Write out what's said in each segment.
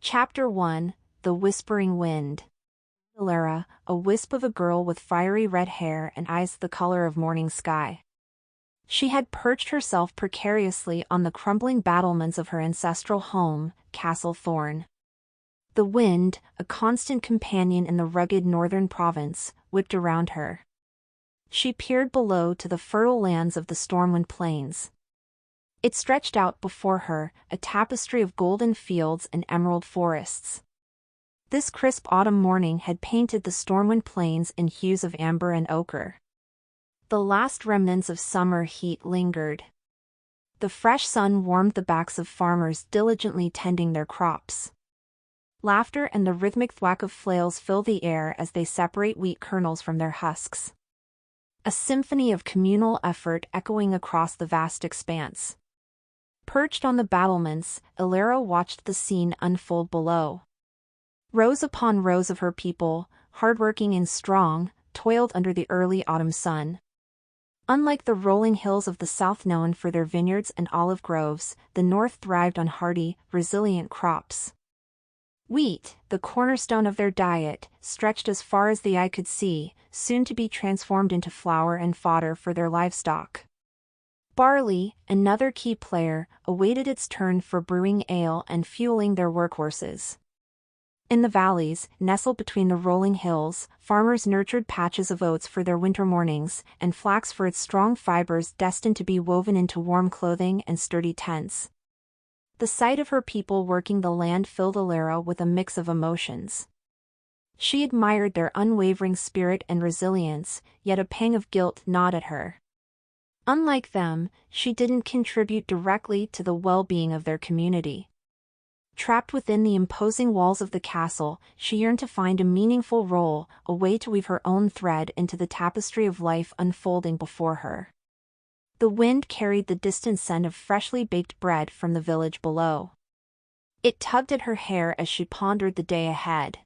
Chapter 1 The Whispering Wind. Elara, a wisp of a girl with fiery red hair and eyes the color of morning sky. She had perched herself precariously on the crumbling battlements of her ancestral home, Castle Thorn. The wind, a constant companion in the rugged northern province, whipped around her. She peered below to the fertile lands of the Stormwind Plains. It stretched out before her, a tapestry of golden fields and emerald forests. This crisp autumn morning had painted the Stormwind Plains in hues of amber and ochre. The last remnants of summer heat lingered. The fresh sun warmed the backs of farmers diligently tending their crops. Laughter and the rhythmic thwack of flails fill the air as they separate wheat kernels from their husks. A symphony of communal effort echoing across the vast expanse. Perched on the battlements, Elara watched the scene unfold below. Rows upon rows of her people, hardworking and strong, toiled under the early autumn sun. Unlike the rolling hills of the south known for their vineyards and olive groves, the north thrived on hardy, resilient crops. Wheat, the cornerstone of their diet, stretched as far as the eye could see, soon to be transformed into flour and fodder for their livestock. Barley, another key player, awaited its turn for brewing ale and fueling their workhorses. In the valleys, nestled between the rolling hills, farmers nurtured patches of oats for their winter mornings, and flax for its strong fibers destined to be woven into warm clothing and sturdy tents. The sight of her people working the land filled Elara with a mix of emotions. She admired their unwavering spirit and resilience, yet a pang of guilt gnawed at her. Unlike them, she didn't contribute directly to the well-being of their community. Trapped within the imposing walls of the castle, she yearned to find a meaningful role, a way to weave her own thread into the tapestry of life unfolding before her. The wind carried the distant scent of freshly baked bread from the village below. It tugged at her hair as she pondered the day ahead.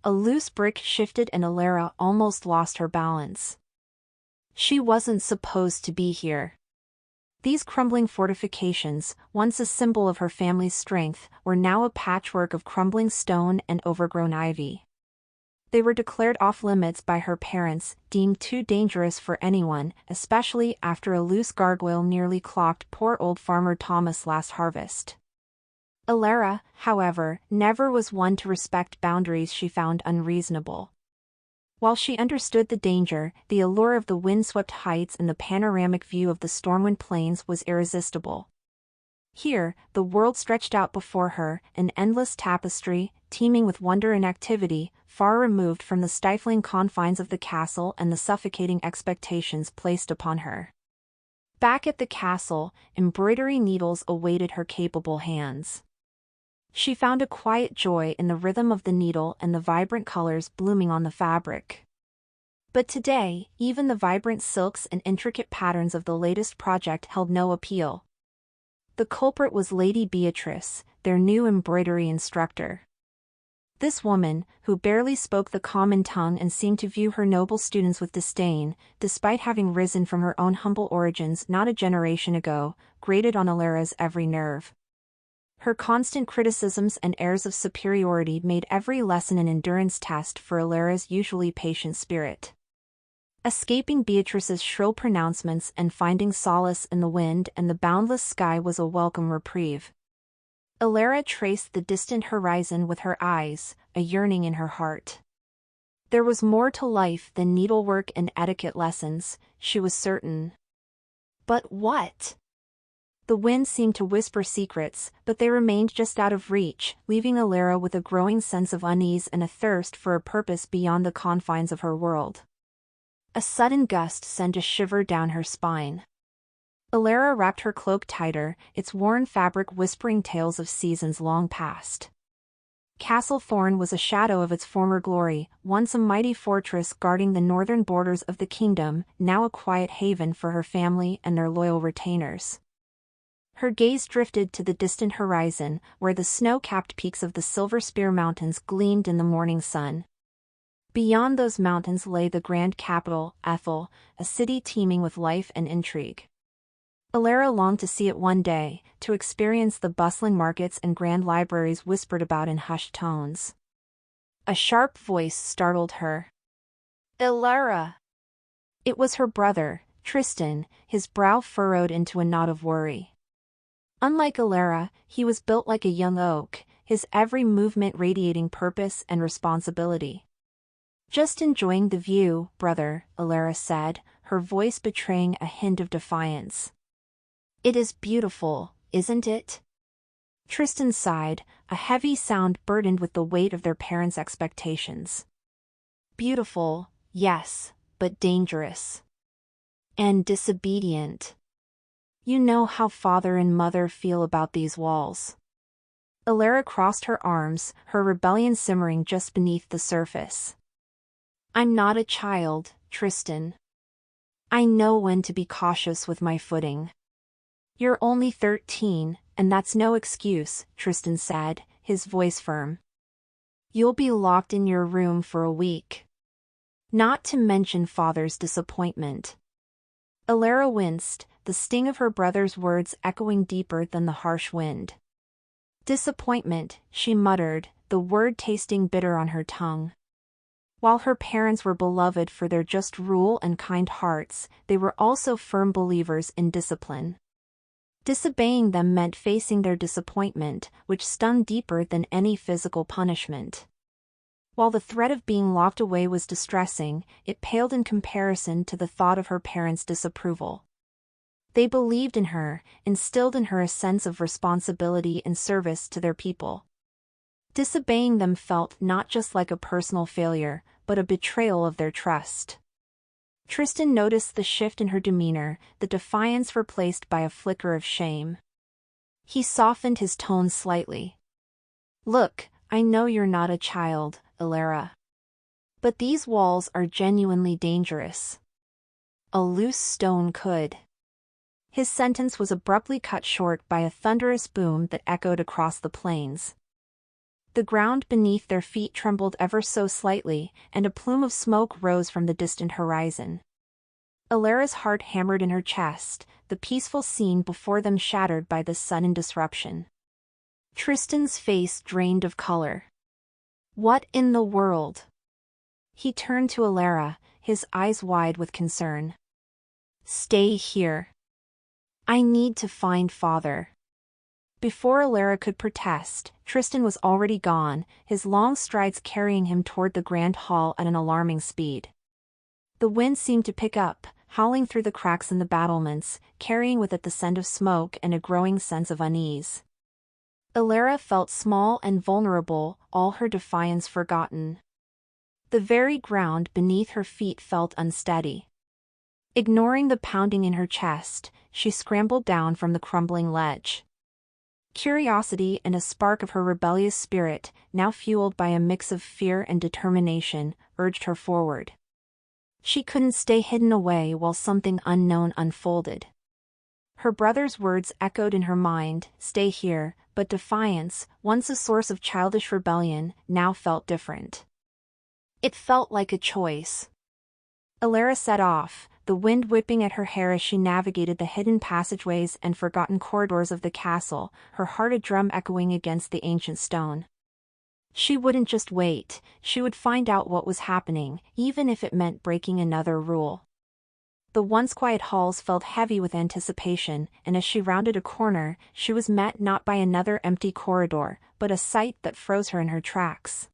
A loose brick shifted and Elara almost lost her balance. She wasn't supposed to be here. These crumbling fortifications, once a symbol of her family's strength, were now a patchwork of crumbling stone and overgrown ivy. They were declared off-limits by her parents, deemed too dangerous for anyone, especially after a loose gargoyle nearly clocked poor old Farmer Thomas last harvest. Elara, however, never was one to respect boundaries she found unreasonable. While she understood the danger, the allure of the wind-swept heights and the panoramic view of the Stormwind Plains was irresistible. Here, the world stretched out before her, an endless tapestry, teeming with wonder and activity, far removed from the stifling confines of the castle and the suffocating expectations placed upon her. Back at the castle, embroidery needles awaited her capable hands. She found a quiet joy in the rhythm of the needle and the vibrant colors blooming on the fabric. But today, even the vibrant silks and intricate patterns of the latest project held no appeal. The culprit was Lady Beatrice, their new embroidery instructor. This woman, who barely spoke the common tongue and seemed to view her noble students with disdain, despite having risen from her own humble origins not a generation ago, grated on Elara's every nerve. Her constant criticisms and airs of superiority made every lesson an endurance test for Elara's usually patient spirit. Escaping Beatrice's shrill pronouncements and finding solace in the wind and the boundless sky was a welcome reprieve. Elara traced the distant horizon with her eyes, a yearning in her heart. There was more to life than needlework and etiquette lessons, she was certain. But what? The wind seemed to whisper secrets, but they remained just out of reach, leaving Elara with a growing sense of unease and a thirst for a purpose beyond the confines of her world. A sudden gust sent a shiver down her spine. Elara wrapped her cloak tighter, its worn fabric whispering tales of seasons long past. Castle Thorn was a shadow of its former glory, once a mighty fortress guarding the northern borders of the kingdom, now a quiet haven for her family and their loyal retainers. Her gaze drifted to the distant horizon, where the snow-capped peaks of the Silver Spear Mountains gleamed in the morning sun. Beyond those mountains lay the grand capital, Ethel, a city teeming with life and intrigue. Elara longed to see it one day, to experience the bustling markets and grand libraries whispered about in hushed tones. A sharp voice startled her. Elara! It was her brother, Tristan, his brow furrowed into a knot of worry. Unlike Elara, he was built like a young oak, his every movement radiating purpose and responsibility. Just enjoying the view, brother, Elara said, her voice betraying a hint of defiance. It is beautiful, isn't it? Tristan sighed, a heavy sound burdened with the weight of their parents' expectations. Beautiful, yes, but dangerous. And disobedient. You know how father and mother feel about these walls. Elara crossed her arms, her rebellion simmering just beneath the surface. I'm not a child, Tristan. I know when to be cautious with my footing. You're only 13, and that's no excuse, Tristan said, his voice firm. You'll be locked in your room for a week. Not to mention father's disappointment. Elara winced, the sting of her brother's words echoing deeper than the harsh wind. Disappointment, she muttered, the word tasting bitter on her tongue. While her parents were beloved for their just rule and kind hearts, they were also firm believers in discipline. Disobeying them meant facing their disappointment, which stung deeper than any physical punishment. While the threat of being locked away was distressing, it paled in comparison to the thought of her parents' disapproval. They believed in her, instilled in her a sense of responsibility and service to their people. Disobeying them felt not just like a personal failure, but a betrayal of their trust. Tristan noticed the shift in her demeanor, the defiance replaced by a flicker of shame. He softened his tone slightly. Look, I know you're not a child, Elara. But these walls are genuinely dangerous. A loose stone could. His sentence was abruptly cut short by a thunderous boom that echoed across the plains. The ground beneath their feet trembled ever so slightly, and a plume of smoke rose from the distant horizon. Elara's heart hammered in her chest, the peaceful scene before them shattered by this sudden disruption. Tristan's face drained of color. What in the world? He turned to Elara, his eyes wide with concern. Stay here. I need to find father. Before Elara could protest, Tristan was already gone, his long strides carrying him toward the grand hall at an alarming speed. The wind seemed to pick up, howling through the cracks in the battlements, carrying with it the scent of smoke and a growing sense of unease. Elara felt small and vulnerable, all her defiance forgotten. The very ground beneath her feet felt unsteady. Ignoring the pounding in her chest, she scrambled down from the crumbling ledge. Curiosity and a spark of her rebellious spirit, now fueled by a mix of fear and determination, urged her forward. She couldn't stay hidden away while something unknown unfolded. Her brother's words echoed in her mind, stay here, but defiance, once a source of childish rebellion, now felt different. It felt like a choice. Elara set off, the wind whipping at her hair as she navigated the hidden passageways and forgotten corridors of the castle, her heart a drum echoing against the ancient stone. She wouldn't just wait, she would find out what was happening, even if it meant breaking another rule. The once quiet halls felt heavy with anticipation, and as she rounded a corner, she was met not by another empty corridor, but a sight that froze her in her tracks.